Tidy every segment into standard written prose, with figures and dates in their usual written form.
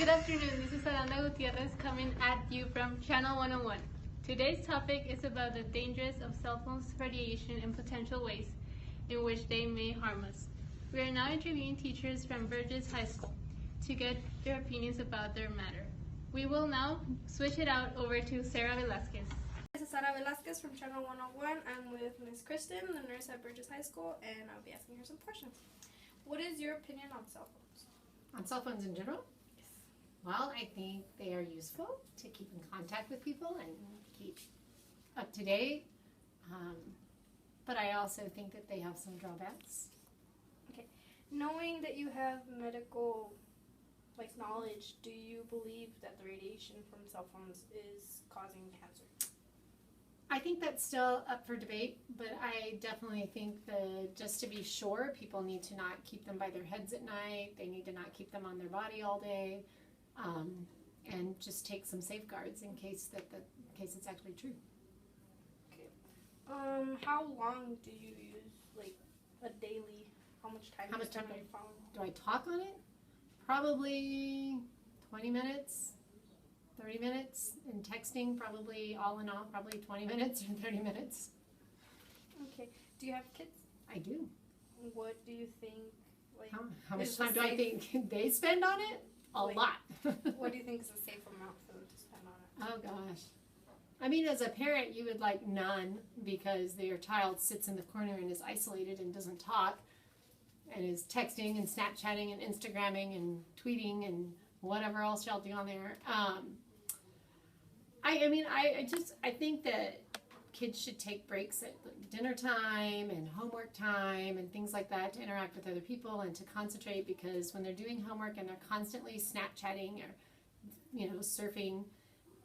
Good afternoon, this is Aranda Gutierrez coming at you from Channel 101. Today's topic is about the dangers of cell phones, radiation, and potential ways in which they may harm us. We are now interviewing teachers from Burgess High School to get their opinions about their matter. We will now switch it out over to Sarah Velasquez. This is Sarah Velasquez from Channel 101. I'm with Miss Kristen, the nurse at Burgess High School, and I'll be asking her some questions. What is your opinion on cell phones? On cell phones in general? Yes. Well, I think they are useful to keep in contact with people and keep up to date. But I also think that they have some drawbacks. Okay. Knowing that you have medical knowledge, do you believe that the radiation from cell phones is causing cancer? I think that's still up for debate, but I definitely think that just to be sure, people need to not keep them by their heads at night. They need to not keep them on their body all day, and just take some safeguards in case it's actually true. Okay. How long do you use a daily? How much time do you spend on your phone? Do I talk on it? Probably 20 minutes. 30 minutes, and texting probably all in all, probably 20 minutes or 30 minutes. Okay. Do you have kids? I do. What do you think, how much time do I think they spend on it? A lot. What do you think is a safe amount for them to spend on it? Oh gosh. I mean, as a parent, you would like none, because your child sits in the corner and is isolated and doesn't talk and is texting and Snapchatting and Instagramming and tweeting and whatever else y'all do on there. I think that kids should take breaks at dinner time and homework time and things like that to interact with other people and to concentrate, because when they're doing homework and they're constantly Snapchatting or surfing,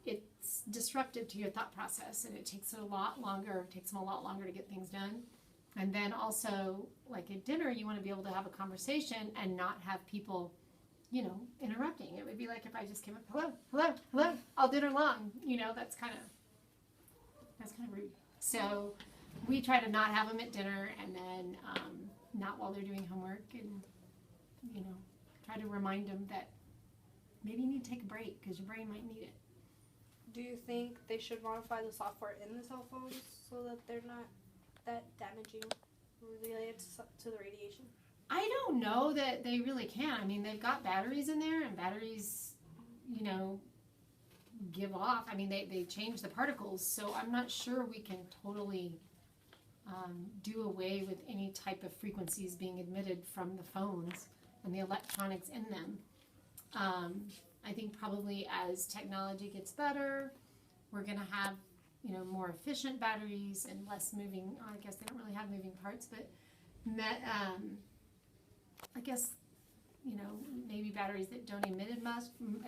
it's disruptive to your thought process, and it takes them a lot longer to get things done. And then also, like at dinner, you want to be able to have a conversation and not have people interrupting. It would be like if I just came up, hello, all dinner long. That's kind of rude. So we try to not have them at dinner, and then not while they're doing homework, and try to remind them that maybe you need to take a break because your brain might need it. Do you think they should modify the software in the cell phones so that they're not that damaging related to the radiation? I don't know that they really can. I mean, they've got batteries in there, and batteries, give off. I mean, they change the particles, so I'm not sure we can totally do away with any type of frequencies being emitted from the phones and the electronics in them. I think probably as technology gets better, we're going to have, more efficient batteries and less moving. I guess they don't really have moving parts, but I guess, maybe batteries that don't emit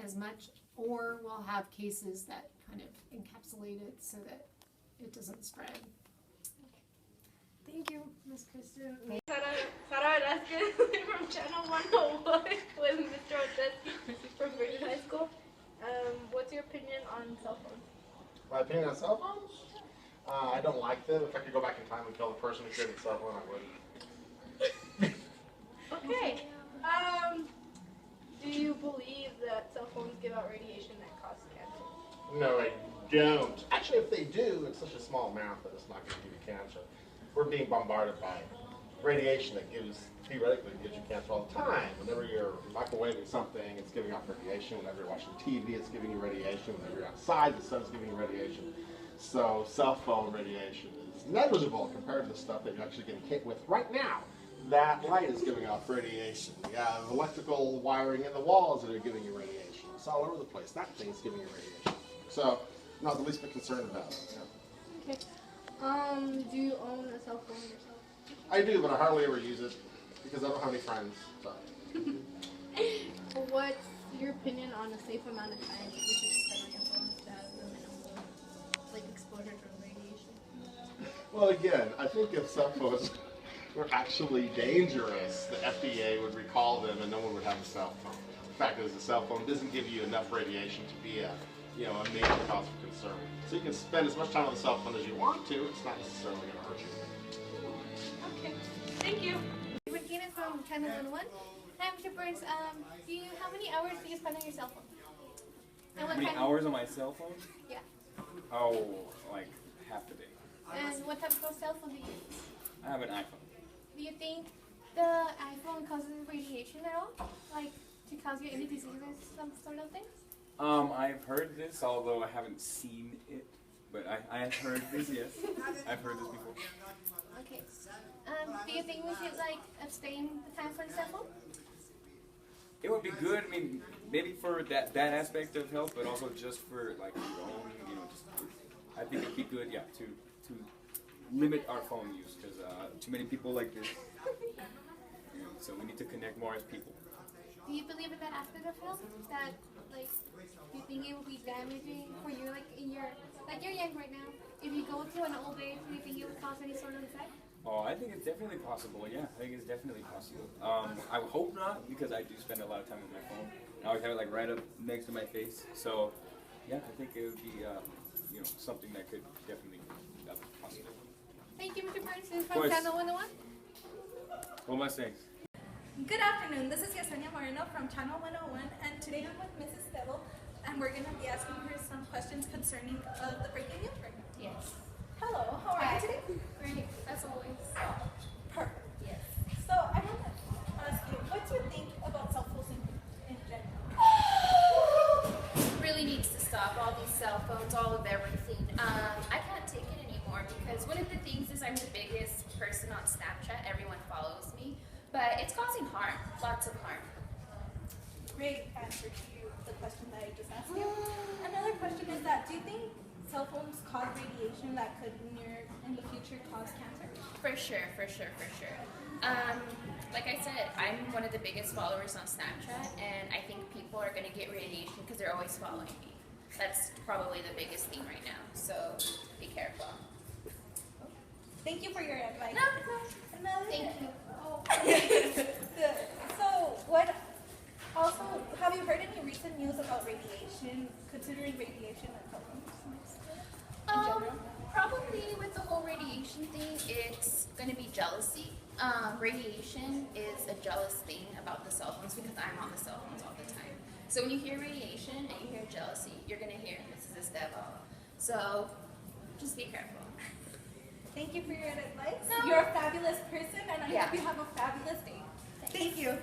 as much, or we'll have cases that kind of encapsulate it so that it doesn't spread. Thank you, Miss Kristen. Sarah Velasquez from Channel 101 with Mr. Oteski from Burgess High School. What's your opinion on cell phones? My opinion on cell phones? I don't like them. If I could go back in time and kill the person who created the cell phone, I would. Okay. Do you believe that cell phones give out radiation that causes cancer? No, I don't. Actually, if they do, it's such a small amount that it's not going to give you cancer. We're being bombarded by radiation that theoretically gives you cancer all the time. Whenever you're microwaving something, it's giving off radiation. Whenever you're watching TV, it's giving you radiation. Whenever you're outside, the sun's giving you radiation. So cell phone radiation is negligible compared to the stuff that you're actually getting hit with right now. That light is giving off radiation. You have electrical wiring in the walls that are giving you radiation. It's all over the place. That thing's giving you radiation. So, not the least bit concerned about it. Okay. Do you own a cell phone yourself? I do, but I hardly ever use it because I don't have any friends. So. What's your opinion on a safe amount of time you should spend on your phone to have the minimal exposure to radiation? Well, again, I think if cell phones were actually dangerous, the FDA would recall them and no one would have a cell phone. The fact is, the cell phone doesn't give you enough radiation to be a major cause of concern. So you can spend as much time on the cell phone as you want to. It's not necessarily going to hurt you. Okay. Thank you. ¿Quién es Channel 101. Hi, Mr. Burns. How many hours do you spend on your cell phone? And How many hours on my cell phone? Yeah. Oh, like half the day. And what type of cell phone do you use? I have an iPhone. Do you think the iPhone causes radiation at all? Like to cause you any diseases, some sort of things? I've heard this, although I haven't seen it. But I have heard this, yes. I've heard this before. Okay. Do you think we should like abstain the time for the cell phone? It would be good. I mean, maybe for that aspect of health, but also just for like your own, just I think it'd be good, yeah, to limit our phone use because too many people like this. So we need to connect more as people. Do you believe in that aspect of health? That like, do you think it will be damaging for you, like you're young right now? If you go to an old age, do you think it would cause any sort of effect? Oh, I think it's definitely possible. Yeah, I think it's definitely possible. I hope not because I do spend a lot of time on my phone. I always have it like right up next to my face. So, yeah, I think it would be something that could definitely be possible. Thank you, Mr. Burns. This is course. from Channel 101. What am I saying? Good afternoon, this is Yesenia Moreno from Channel 101, and today I'm with Mrs. Devil, and we're going to be asking her some questions concerning the breaking news right now. Yes. Hello, how are you today? Great, as always. Perfect. Yes. So I want to ask you, what do you think about cell phones in general? Really needs to stop all these cell phones, all of everything. I can't take it anymore because one of the things is I'm the biggest person on Snapchat. Everyone follows me. But it's causing harm, lots of harm. Great answer to the question that I just asked you. Another question is that, do you think cell phones cause radiation that could in the future cause cancer? For sure. Like I said, I'm one of the biggest followers on Snapchat, and I think people are going to get radiation because they're always following me. That's probably the biggest thing right now, so be careful. Thank you for your advice. No, thank you. So, have you heard any recent news about radiation, considering radiation and cell phones in general? Probably with the whole radiation thing, it's going to be jealousy. Radiation is a jealous thing about the cell phones because I'm on the cell phones all the time. So when you hear radiation and you hear jealousy, you're going to hear Mrs. Esteva. So just be careful. Thank you for your advice. No. You're a fabulous person, and I Yeah. hope you have a fabulous day. Thank you.